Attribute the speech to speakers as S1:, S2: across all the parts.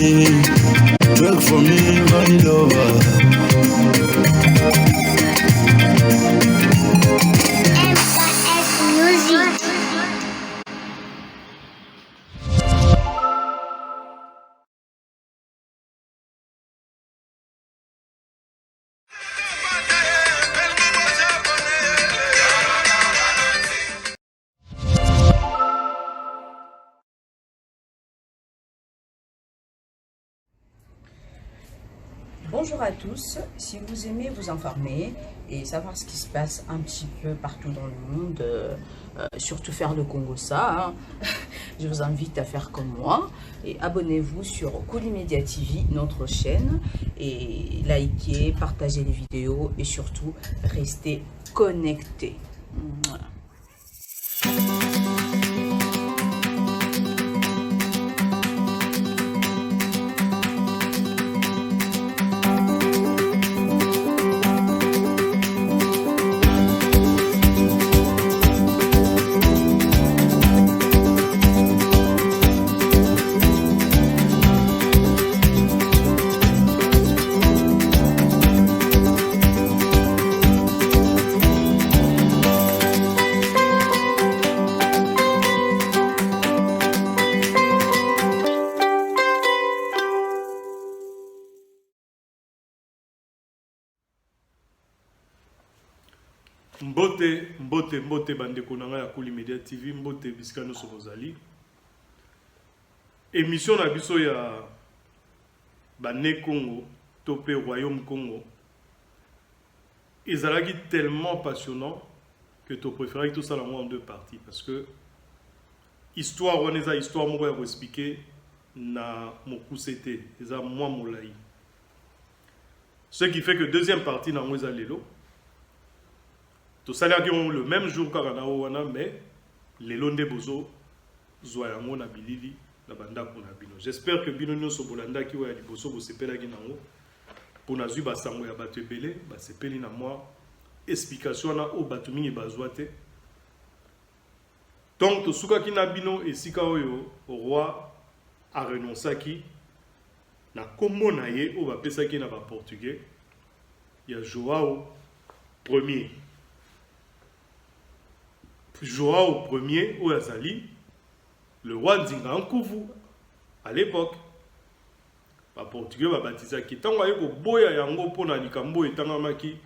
S1: me, work for me, money lover.
S2: Bonjour à tous, si vous aimez vous informer et savoir ce qui se passe un petit peu partout dans le monde, surtout faire le Congo ça, hein, je vous invite à faire comme moi et abonnez-vous sur Koulimedia TV, notre chaîne, et likez, partagez les vidéos et surtout restez connectés.
S3: Mbote bandeko nanga ya Koulimedia TV, mbote bisika nyonso bozali. Émission na biso ya Bané Congo, topé Royaume Congo. Ezalaki tellement passionnant que tu préférais tout ça en deux parties parce que histoire on eza histoire moko ya expliquer na mokusete, eza moi molai. Ce qui fait que deuxième partie na ngweza lelo. Tout ça là qui ont le même jour qu'à wana mais les londe bozo zoyango na bilili na banda pour na bino. J'espère que bino nyonso bolanda ki wa ya liboso bo sepela ki nango pour na zui ba sango ya bato ebele ba sepeli na moi explication na o bato mingi bazwate. Donc to suka ki na bino esika oyo roi a renoncé na kombo na ye o ba pesa ki na ba portugais ya Joao Ier. Joao Ier ou Azali, le roi Nzinga Nkuvu, à l'époque, les Portugais ont baptisé qui tant que boya yango pour na likambo etangamaki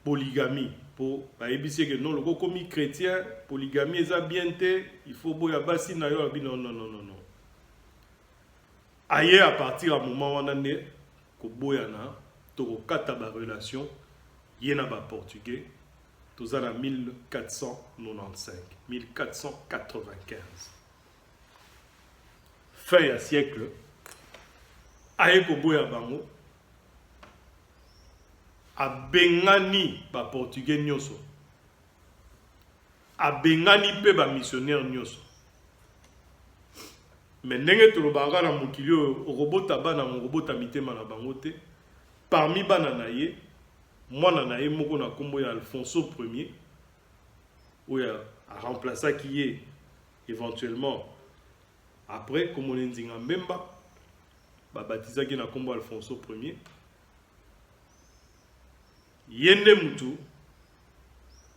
S3: polygamie pour baebisi que non le komi chrétien polygamie eza bien te il faut boya basi na yo abi non. Aye à partir à moment wana ne ko boya na to kata ba relation yena ba portugais. Tous en 1495, 1495. Fin du siècle, Aeko Boya Bango, a Bengani, ba portugais nyoso, a Bengani pe ba missionnaire nyoso. Mais nenge to lobaga na mokilio robota bana mon robota mitema na bangote, parmi bana na ye. Moi, je suis Alfonso Ier, où il a remplacé qui est éventuellement après, comme on dit en Mbemba, baptisé qui est Alfonso Ier. Yende Moutou,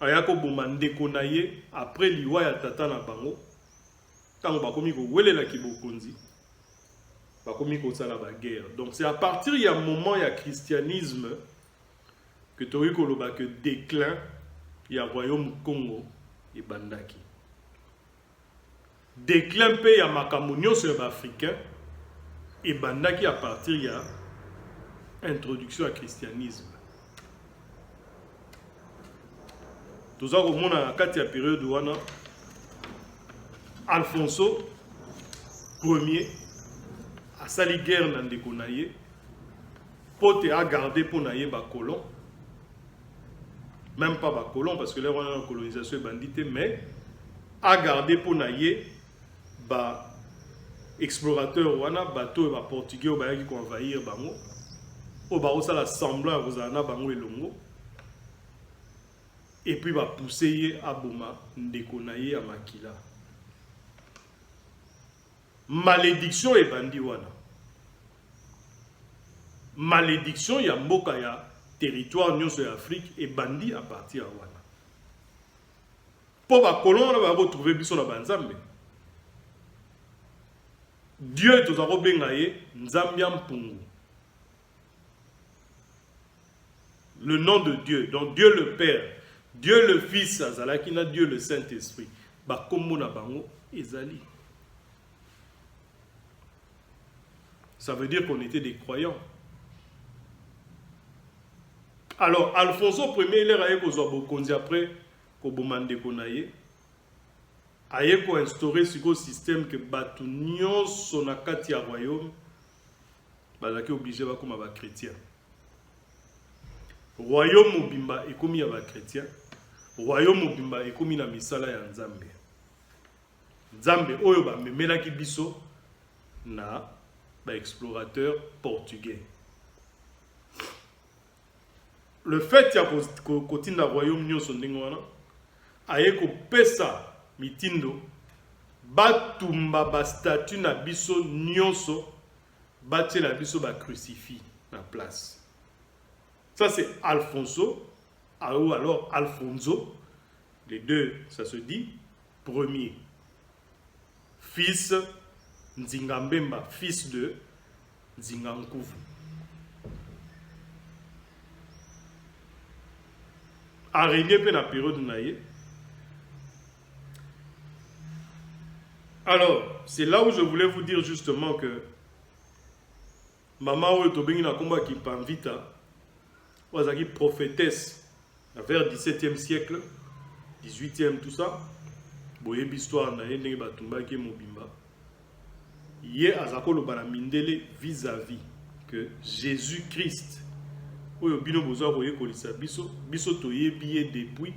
S3: ayako bomande konaye après liwa ya tata na bango, quand bakomi ko wele la kibokonzi, bakomi ko sala ba guerre. Donc c'est à partir il y a un moment il y a christianisme que tu as que déclin, il y a Royaume Congo et Bandaki. Déclin il y a Makamunio sur africain et Bandaki à partir il y a introduction au christianisme. Tout ça au monde à la période où Alfonso Ier a sali guerre dans des konaye pour te garder pour naïe ba colon. Même pas bas colon parce que là on a une colonisation bandite, mais à garder pour naïe bas explorateur wana bateau et bas portugais au bas qui envahir bango au bas ça l'assemblant vous en a bango et longo et puis va pousser à Boma ndekonaye à Makila malédiction et bandi wana malédiction ya mboka ya territoire nyonso ya Afrique et bandi à partir à wana. Pour ba colon on va retrouver biso na banzambe. Dieu to zako benga ye nzambia mpungu. Le nom de Dieu, donc Dieu le Père, Dieu le Fils azalaki na Dieu le Saint-Esprit. Ba kombo na bango ezali. Ça veut dire qu'on était des croyants. Alors, Alfonso Ier, il a dit après que Konaye a instauré ce système que Batunion son akati à royaume, bazaki obligé ba comme ba chrétien. Royaume mobimba ekomi ba chrétien, royaume mobimba ekomi na misala ya Nzambe. Nzambe oyo ba memelaki biso na ba explorateur portugais. Le fait ya kotinda royaume nyonso ndenge wana aye ko pesa mitindo batumba ba statue na biso nyonso batiela biso ba crucifix na place. Ça c'est Alfonso ou alors Alfonso, les deux ça se dit premier. Fils Nzingambemba, fils de Nzingankuvu. A régné pendant la période naïe. Alors, c'est là où je voulais vous dire justement que Maman Oyotobengi na combat qui panvita, Wazaki prophétesse vers 17e siècle, 18e tout ça, boyebi histoire na yende batumba ki mobimba. Yé azako lo bana mindele vis-à-vis que Jésus-Christ oyo bino bozo koye kolisa biso biso toyebi ye depuis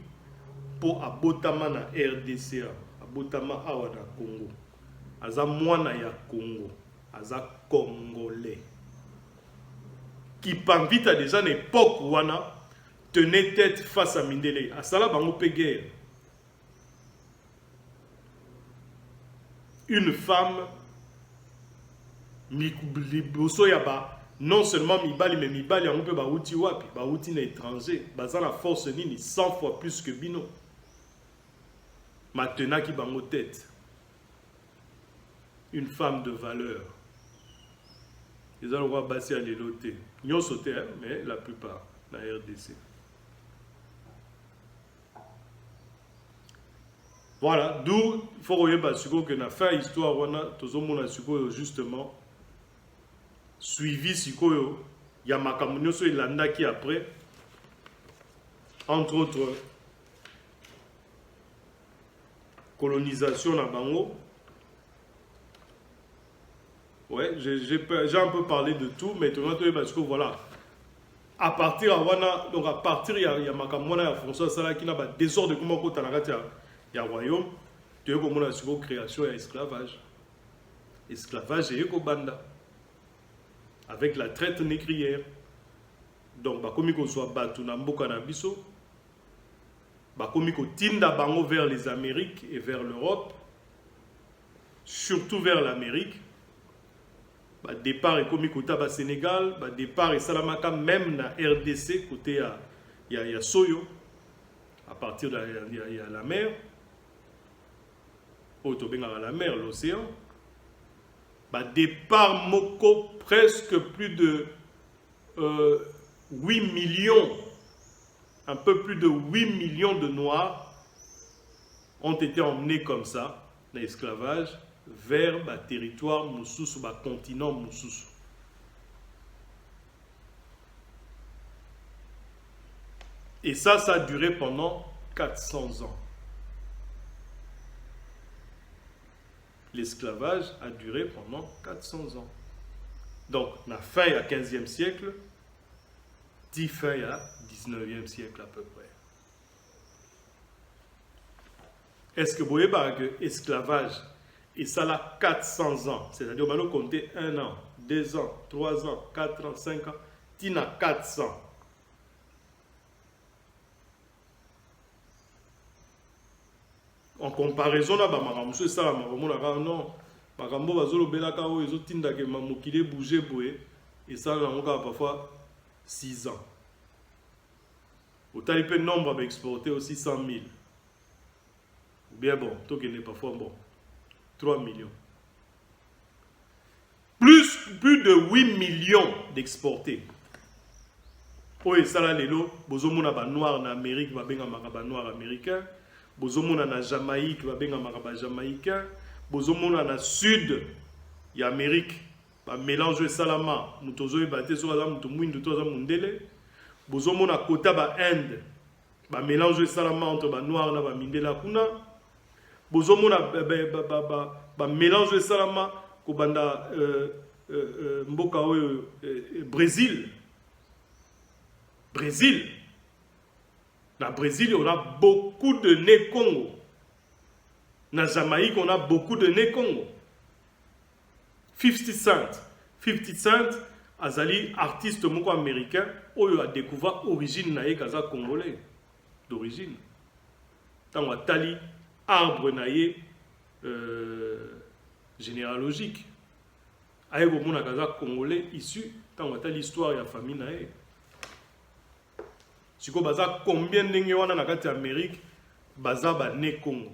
S3: pour abotama na RDC abotama awa na Congo aza mwana ya Congo aza congolais qui panvita déjà à l'époque wana tenait tête face à Mindele asala bango pe guerre. Une femme liboso ya ba non seulement mibali mais mibali yango pe bauti wapi bauti na étranger baza la force nini 100 fois plus que bino maintenant qui bango tête une femme de valeur ils ont le droit basé à l'éloté ils ont sauté mais la plupart la RDC. Voilà d'où il faut regarder que na fin histoire wana tozomona sikoyo justement suivi sikoyo ya makambo nyonso elandaki après entre autres colonisation na bango. Ouais, j'ai un peu parlé de tout mais parce que voilà à partir wana donc à partir ya makambo wana ya François Salaki na ba désordre comment ko tanakati ya royaume tu es comme la création et esclavage et banda avec la traite négrière. Donc bakomi ko soit batu na mboka na biso bakomi ko tinda bango vers les Amériques et vers l'Europe, surtout vers l'Amérique. Ba départ et komi kota ba Sénégal, ba départ et salamaka même na RDC côté ya Soyo à partir de la mer. À la mer, l'océan, bah, départ moko presque plus de 8 millions, un peu plus de 8 millions de Noirs ont été emmenés comme ça, dans l'esclavage, vers le territoire Moussous, le continent Moussous. Et ça a duré pendant 400 ans. L'esclavage a duré pendant 400 ans. Donc, la fin du 15e siècle, 10 fin du 19e siècle à peu près. Est-ce que vous voyez que l'esclavage, et ça là 400 ans, c'est-à-dire on va compter 1 an, 2 ans, 3 ans, 4 ans, 5 ans, tu as 400. En comparaison là makambo so sala makambo na non makambo bazolo belaka o ezotinda ke mamokile bouger boye Et ça, on a parfois 6 ans. Au talipé nombre à exporter aussi 100 000. Ou bien bon, tout qui n'est parfois bon. 3 millions. Plus de 8 millions d'exportés. Oui, ça là, les lots, bozomona ba noir en Amérique, ba benga maraba noir américain. Bozomona na Jamaïque, ba benga maraba jamaïcain. Bozomona na sud, il y a Amérique, ba mélange salama, mutozo e baté sur la muto mwindu toza mundele. Bozomona kota ba Inde, ba mélange salama entre ba noir na ba mindela kuna. Bozomona ba mélange salama ko banda mboka oyo Brésil. Brésil. Na Brésil, on a beaucoup de nez Congo. Na Jamaïque, on a beaucoup de nez Congo. 50 Cent. 50 Cent, azali artiste moko américain, oyo a découvert origine naye kaza congolais. D'origine. Tant a tali arbre naye généalogique. Aye komona kaza congolais issu, tant a tali histoire ya famille naye. Si vous avez combien de gens dans l'Amérique, baza ba né Congo.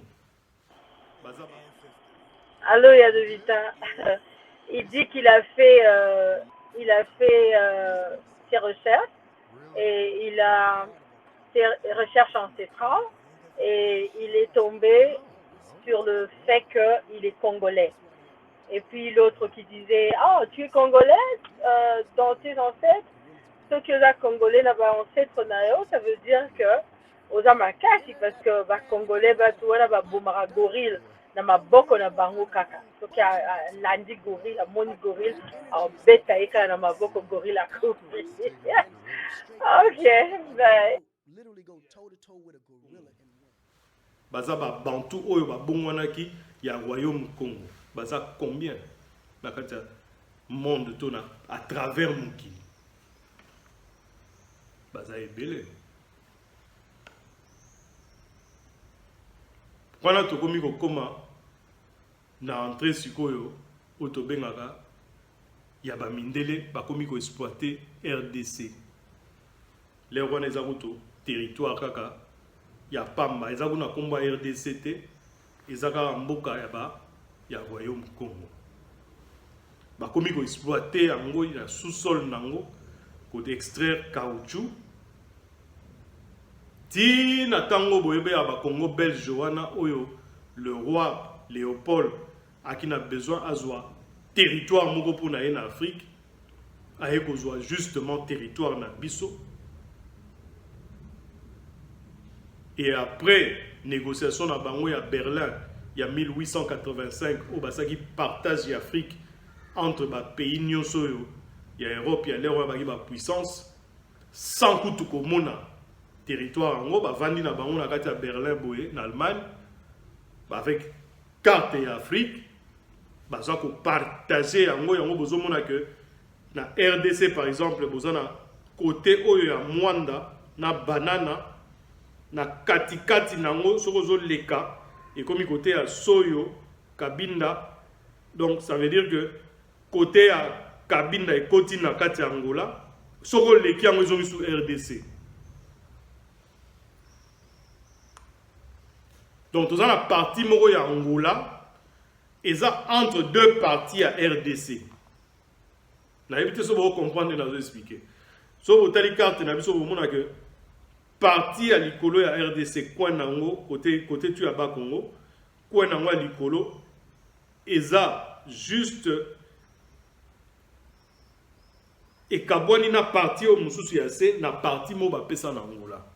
S4: Allô Yadovita. Il dit qu'il a fait, ses recherches et il a ses recherches ancestrales et il est tombé sur le fait qu'il est congolais. Et puis l'autre qui disait, oh tu es congolais dans tes ancêtres. Ceux qui sont congolais n'ont pas ancêtre ça veut dire que aux amakasi parce que les congolais tout là ba bomara gorille na maboko na bango kaka ceux qui landi gorille la moni gorille en beta eka na maboko gorille la coupe. OK bye.
S3: Baza ba bantu oyo ba bongwanaki ya royaume Congo. Baza combien na kati monde tona à travers mokili. Baza ebele. Wana tokomi kokoma na entrée sikoyo otobengaka ya ba mindele bakomi ko exploiter RDC. Les wana eza kuto territoire kaka ya pamba eza kuna komba RDC te ezaka mboka ya royaume Congo. Bakomi ko exploiter yango na sous-sol nango côté extraire caoutchouc. Ti na tango boyebe ya ba Congo belge wana oyo le roi Léopold a qui n'a besoin azwa territoire moko pour na en Afrique a kozwa justement territoire na biso. Et après négociation na bango ya Berlin il y a 1885 au basaki partage l'Afrique entre ba pays nyonso yo il y a Europe, il y a l'Europe, il y a la puissance. Sans coup de commune, territoire en haut, vandi na bango na kati ya Berlin boye, en Allemagne, avec carte et Afrique, baza ko partager yango yango bozo mona que na RDC par exemple, boza na côté oyo ya Mwanda, na banana, na katikati nango sokozo leka, et comme côté ya Soyo, Kabinda, donc ça veut dire que côté ya Kabinda et Koti na kati Angola, soko leki yango ezongi sous RDC. Donc tout ça la partie moko ya Angola, eza entre deux parties à RDC. Na éviter so bo comprendre na zo expliquer. So bo tali carte na biso bo mona que partie à likolo ya RDC kwa nango côté tu ya ba Congo, kwa nango likolo eza juste et kabwani na parti au mususu ya se na parti mo ba pesa na Angola.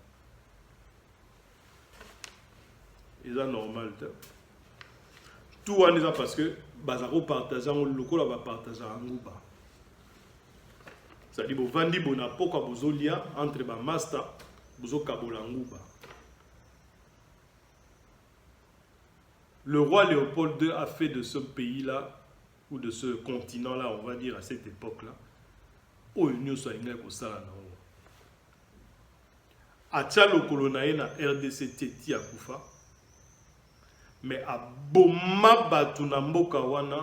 S3: C'est normal. Tout wana eza parce que bazako partager en lokola ba partager en nguba. Ça dit bo vandi bona poka bozolia entre ba master bozo kabola nguba. Le roi Léopold II a fait de ce pays-là ou de ce continent-là, on va dire à cette époque-là, oyo nyonso alingai kosala nango atia lokolo na ye na RDC ti akufa mais aboma bato na mboka wana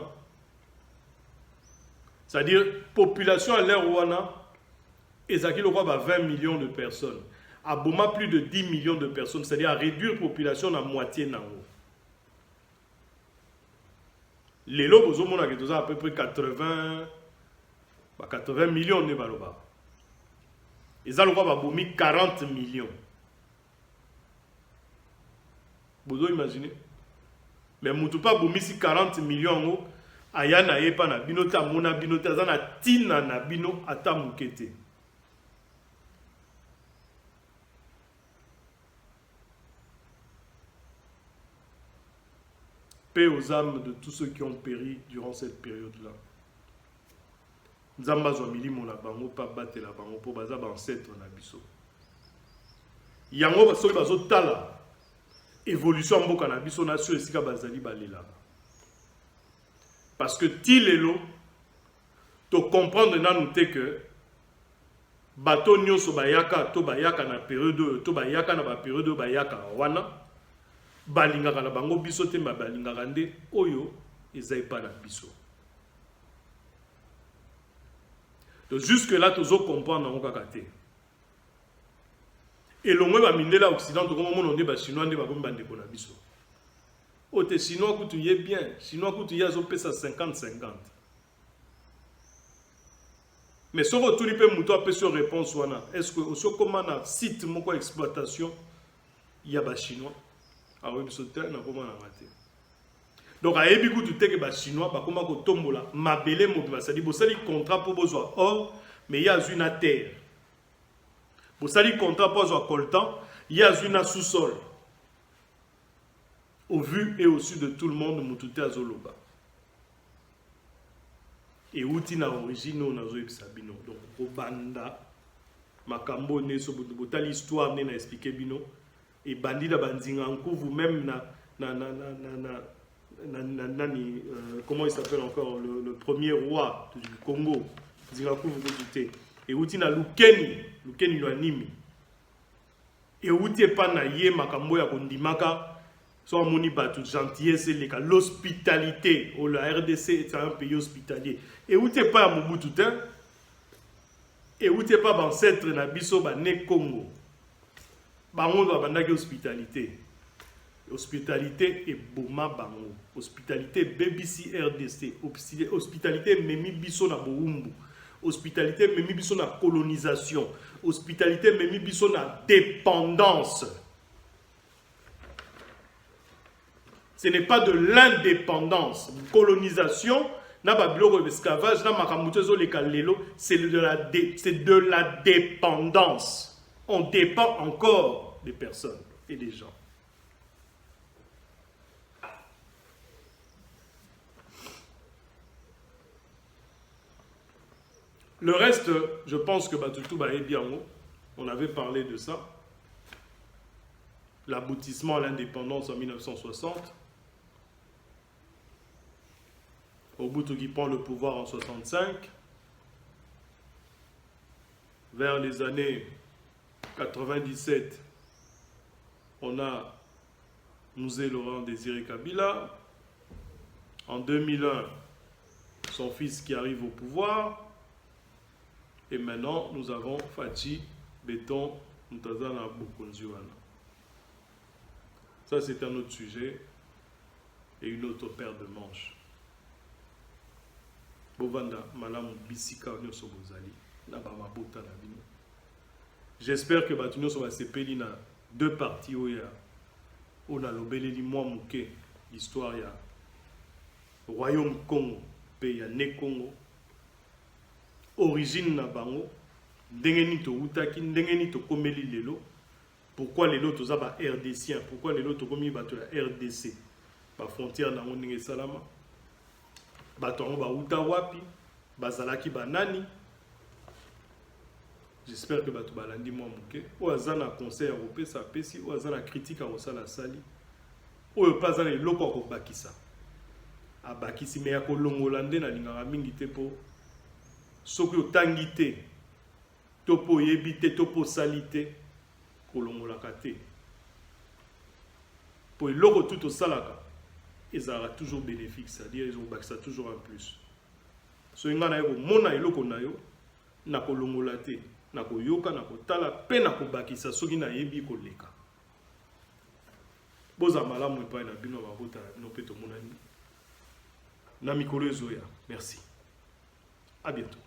S3: C'est-à-dire, population à l'ère Ouana, Ezaki le roi va 20 millions de personnes. À Boma, plus de 10 millions de personnes. C'est-à-dire à réduire la population à moitié. Les lobes, vous à peu près 80 millions de baloba. Ezaki le roi va bomi 40 millions. Vous imaginez? Mais Moutoupa bomi 40 millions. Aya na yepa na bino ta mona bino ta zana tina na bino ata mukete. Paix aux âmes de tous ceux qui ont péri durant cette période-là. Nzamba zwa milimo na bango pa batela bango po baza ba ancêtre na biso. Yango basoki bazotala évolution mboka na biso na sio esika bazali balela. Parce que Tilelo, tu comprends dans que bateau nyoso bayaka to bayaka na période to bayaka na ba période bayaka wana balinga na bango biso te balinga nde oyo ezai pas na biso. Donc jusque là tu comprends na ngaka te. Et longwe ba mindela occident to comme on dit ba chinois nde ba bombande ko na biso. Ote chinois que tu y es bien, chinois que tu y as au pesa 50-50. Mais ce retour il peut mouton après sur réponse wana. Est-ce que au comment na site mon quoi exploitation il y a ba chinois. Ah oui biso terre na comment na raté. Donc à ebi ku tu te que ba chinois ba comment ko tombola mabele mo ba ça dit bo sali contrat pour besoin or mais il y a une terre. Bo sali contrat pour besoin coltan, il y a une sous-sol. Au vu et au su de tout le monde, Moutouté Azoloba. Et outi na origine, on a zoé Sabino. Donc, Obanda, Makambo, ne so botali l'histoire, ne na expliqué Bino. Et Bandida Bandingankou, vous-même, comment il s'appelle encore, le premier roi du Congo, Zingankou, vous Moutouté. Et outi na Lukeni Luanimi. Et outi pas na ye Makambo ya Kondimaka. Soit moni batu gentillesse l'hospitalité ou la RDC est un pays hospitalier et où t'es pas à Mobutu et où t'es pas ancêtre na biso ba ne Congo bango ba bandaki hospitalité et boma bango hospitalité BBC RDC hospitalité memi biso na boumbu hospitalité memi biso na colonisation hospitalité memi biso na dépendance. Ce n'est pas de l'indépendance. Colonisation, esclavage, c'est de la dépendance. On dépend encore des personnes et des gens. Le reste, je pense que Batutu est bien haut. On avait parlé de ça. L'aboutissement à l'indépendance en 1960. Mobutu qui prend le pouvoir en 65. Vers les années 97, on a Mouzé Laurent Désiré Kabila. En 2001, son fils qui arrive au pouvoir. Et maintenant, nous avons Fachi Béton Ntazana Bukunziwana. Ça, c'est un autre sujet et une autre paire de manches. J'espère que Batunyo va se payer dans deux parties où on a l'obélé l'histoire ya Royaume Congo pays ya né Congo origine na bango ndenge ni to utaki ndenge ni to komeli lelo pourquoi les lots toza ba RDC pourquoi les lots to komi bato ya RDC ba frontière na ndenge salama bato ba uta wapi bazalaki banani. J'espère que bato balandi moi muke o azana conseil européen ça pesi o azana critique au sala sali o pas azana loko ko bakisa abakisi me ya kolongola nde na lingaka mingi te po soki otangi te to po yebi te to po sali te kolongolaka te po eloko tout osalaka ezalaka toujours bénéfique, c'est-à-dire ils ont bakisa toujours un plus. soki ngai naye komona eloko na yo nakolongola te nakoyoka nakotala mpe nakobakisa soki nayebi koleka boza malamu epai na bino babotala bino mpe tomonani na mikolo ezoya. Merci, à bientôt.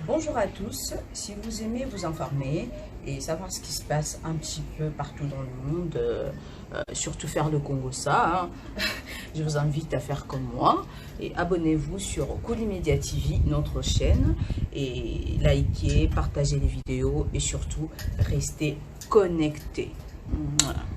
S2: Bonjour à tous, si vous aimez vous informer et savoir ce qui se passe un petit peu partout dans le monde, surtout faire le Congo ça, hein, je vous invite à faire comme moi et abonnez-vous sur Kolimedia TV, notre chaîne, et likez, partagez les vidéos et surtout restez connectés. Voilà.